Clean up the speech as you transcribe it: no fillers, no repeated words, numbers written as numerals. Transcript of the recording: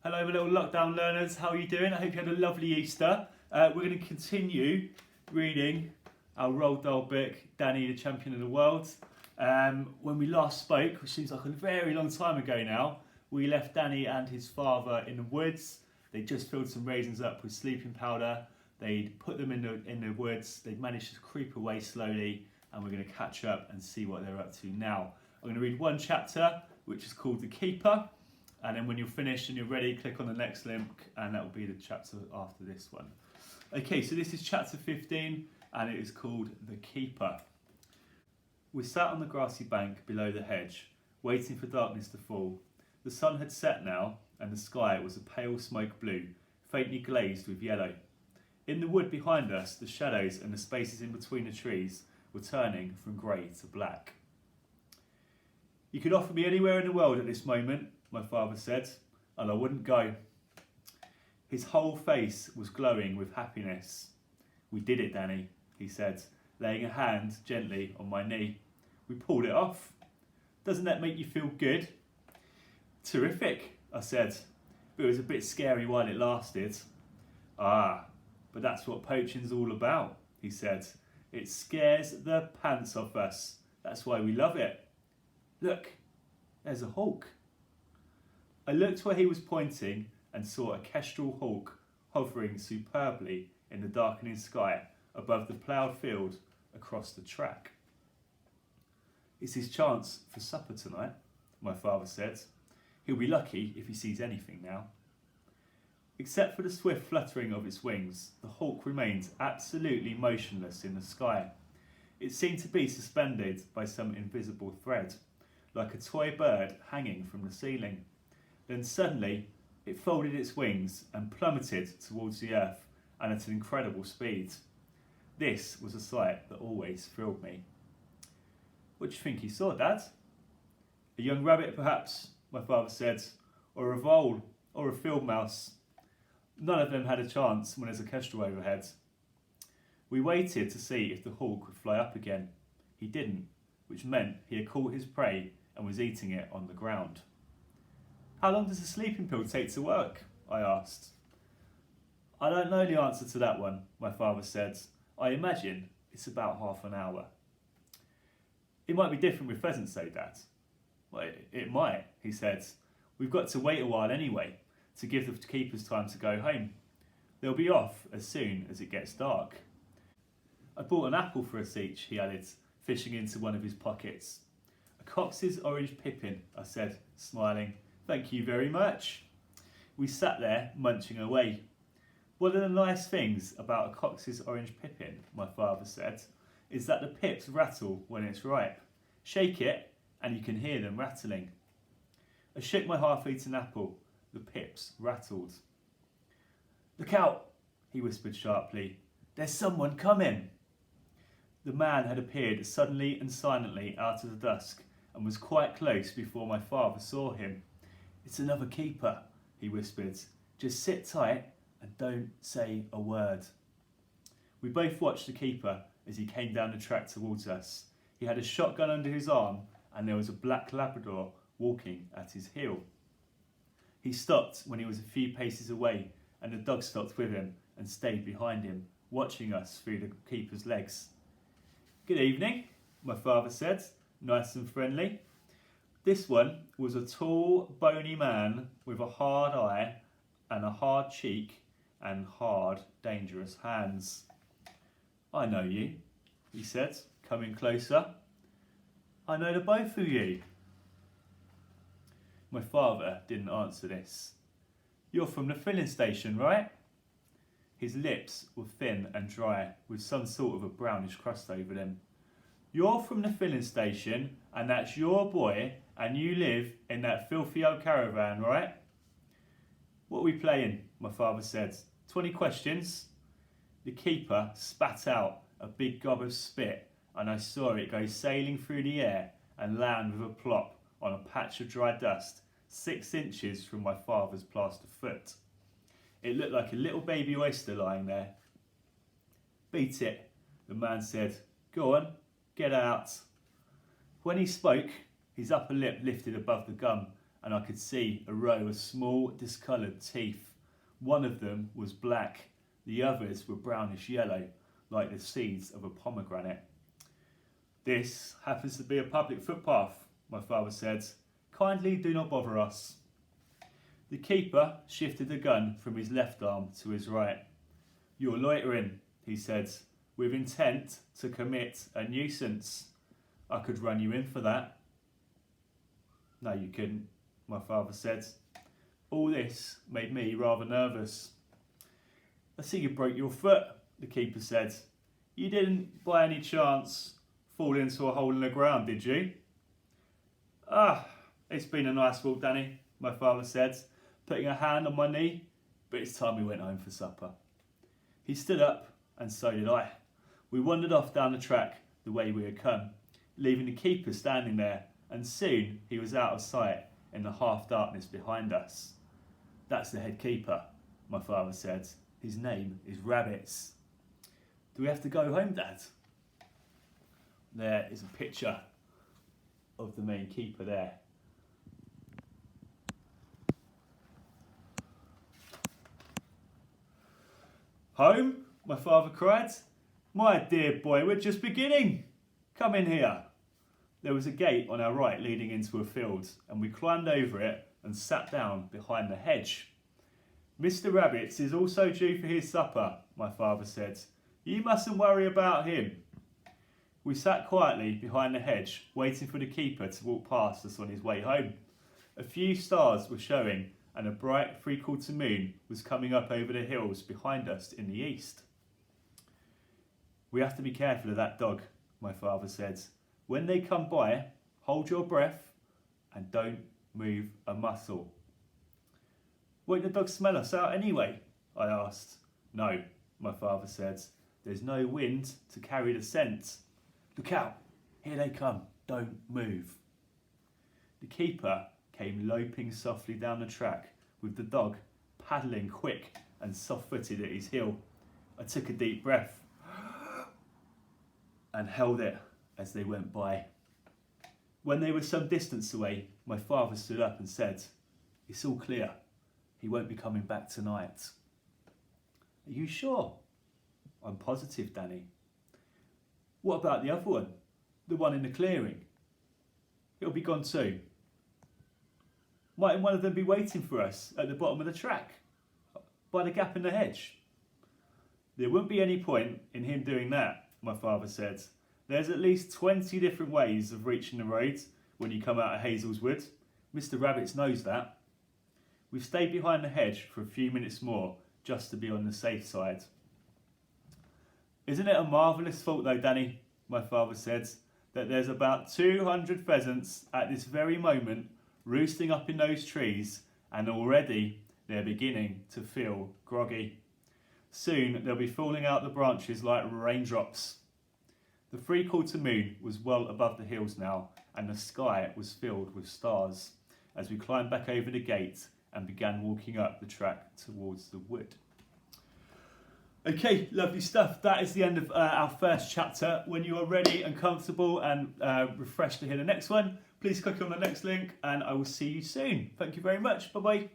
Hello, my little lockdown learners. How are you doing? I hope you had a lovely Easter. We're going to continue reading our Roald Dahl book, Danny, the Champion of the World. When we last spoke, which seems like a very long time ago now, we left Danny and his father in the woods. They just filled some raisins up with sleeping powder. They'd put them in the woods. They'd managed to creep away slowly, and we're going to catch up and see what they're up to now. I'm going to read one chapter, which is called The Keeper. And then when you're finished and you're ready, click on the next link and that will be the chapter after this one. Okay, so this is chapter 15 and it is called The Keeper. We sat on the grassy bank below the hedge, waiting for darkness to fall. The sun had set now and the sky was a pale smoke blue, faintly glazed with yellow. In the wood behind us, the shadows and the spaces in between the trees were turning from grey to black. You could offer me anywhere in the world at this moment, my father said, and I wouldn't go. His whole face was glowing with happiness. We did it, Danny, he said, laying a hand gently on my knee. We pulled it off. Doesn't that make you feel good? Terrific, I said, but it was a bit scary while it lasted. Ah, but that's what poaching's all about, he said. It scares the pants off us. That's why we love it. Look, there's a hawk. I looked where he was pointing and saw a kestrel hawk hovering superbly in the darkening sky above the ploughed field across the track. It's his chance for supper tonight, my father said. He'll be lucky if he sees anything now. Except for the swift fluttering of its wings, the hawk remained absolutely motionless in the sky. It seemed to be suspended by some invisible thread, like a toy bird hanging from the ceiling. Then suddenly, it folded its wings and plummeted towards the earth and at an incredible speed. This was a sight that always thrilled me. What do you think he saw, Dad? A young rabbit, perhaps, my father said, or a vole, or a field mouse. None of them had a chance when there's a kestrel overhead. We waited to see if the hawk would fly up again. He didn't, which meant he had caught his prey and was eating it on the ground. How long does a sleeping pill take to work? I asked. I don't know the answer to that one, my father said. I imagine it's about half an hour. It might be different with pheasants though, Dad. Well, it might, he said. We've got to wait a while anyway, to give the keepers time to go home. They'll be off as soon as it gets dark. I bought an apple for us each, he added, fishing into one of his pockets. A Cox's orange pippin, I said, smiling. Thank you very much. We sat there munching away. One of the nice things about a Cox's orange pippin, my father said, is that the pips rattle when it's ripe. Shake it and you can hear them rattling. I shook my half-eaten apple. The pips rattled. Look out, he whispered sharply. There's someone coming. The man had appeared suddenly and silently out of the dusk and was quite close before my father saw him. It's another keeper, he whispered. Just sit tight and don't say a word. We both watched the keeper as he came down the track towards us. He had a shotgun under his arm and there was a black Labrador walking at his heel. He stopped when he was a few paces away and the dog stopped with him and stayed behind him, watching us through the keeper's legs. Good evening, my father said, nice and friendly. This one was a tall, bony man with a hard eye and a hard cheek and hard, dangerous hands. I know you, he said, coming closer. I know the both of you. My father didn't answer this. You're from the filling station, right? His lips were thin and dry, with some sort of a brownish crust over them. You're from the filling station, and that's your boy, and you live in that filthy old caravan, right? What are we playing? My father said. 20 questions? The keeper spat out a big gob of spit, and I saw it go sailing through the air and land with a plop on a patch of dry dust 6 inches from my father's plaster foot. It looked like a little baby oyster lying there. Beat it, the man said. Go on, get out. When he spoke, his upper lip lifted above the gum and I could see a row of small discoloured teeth. One of them was black, the others were brownish yellow, like the seeds of a pomegranate. This happens to be a public footpath, my father said. Kindly do not bother us. The keeper shifted the gun from his left arm to his right. You're loitering, he said, with intent to commit a nuisance. I could run you in for that. No, you couldn't, my father said. All this made me rather nervous. I see you broke your foot, the keeper said. You didn't, by any chance, fall into a hole in the ground, did you? It's been a nice walk, Danny, my father said, putting a hand on my knee, but it's time we went home for supper. He stood up, and so did I. We wandered off down the track the way we had come, leaving the keeper standing there, and soon he was out of sight in the half-darkness behind us. That's the head keeper, my father said. His name is Rabbits. Do we have to go home, Dad? There is a picture of the main keeper there. Home? My father cried. My dear boy, we're just beginning. Come in here. There was a gate on our right leading into a field, and we climbed over it and sat down behind the hedge. Mr. Rabbits is also due for his supper, my father said. You mustn't worry about him. We sat quietly behind the hedge, waiting for the keeper to walk past us on his way home. A few stars were showing, and a bright three-quarter moon was coming up over the hills behind us in the east. We have to be careful of that dog, my father said. When they come by, hold your breath and don't move a muscle. Won't the dog smell us out anyway? I asked. No, my father said. There's no wind to carry the scent. Look out, here they come, don't move. The keeper came loping softly down the track with the dog paddling quick and soft-footed at his heel. I took a deep breath and held it as they went by. When they were some distance away, my father stood up and said, It's all clear. He won't be coming back tonight. Are you sure? I'm positive, Danny. What about the other one? The one in the clearing? It'll be gone too. Mightn't one of them be waiting for us at the bottom of the track, by the gap in the hedge? There wouldn't be any point in him doing that, my father said. There's at least 20 different ways of reaching the road when you come out of Hazel's Wood. Mr. Rabbits knows that. We've stayed behind the hedge for a few minutes more, just to be on the safe side. Isn't it a marvellous thought though, Danny, my father said, that there's about 200 pheasants at this very moment roosting up in those trees, and already they're beginning to feel groggy. Soon they'll be falling out the branches like raindrops. The three-quarter moon was well above the hills now, and the sky was filled with stars as we climbed back over the gate and began walking up the track towards the wood. Okay, lovely stuff. That is the end of our first chapter. When you are ready and comfortable and refreshed to hear the next one, please click on the next link and I will see you soon. Thank you very much. Bye-bye.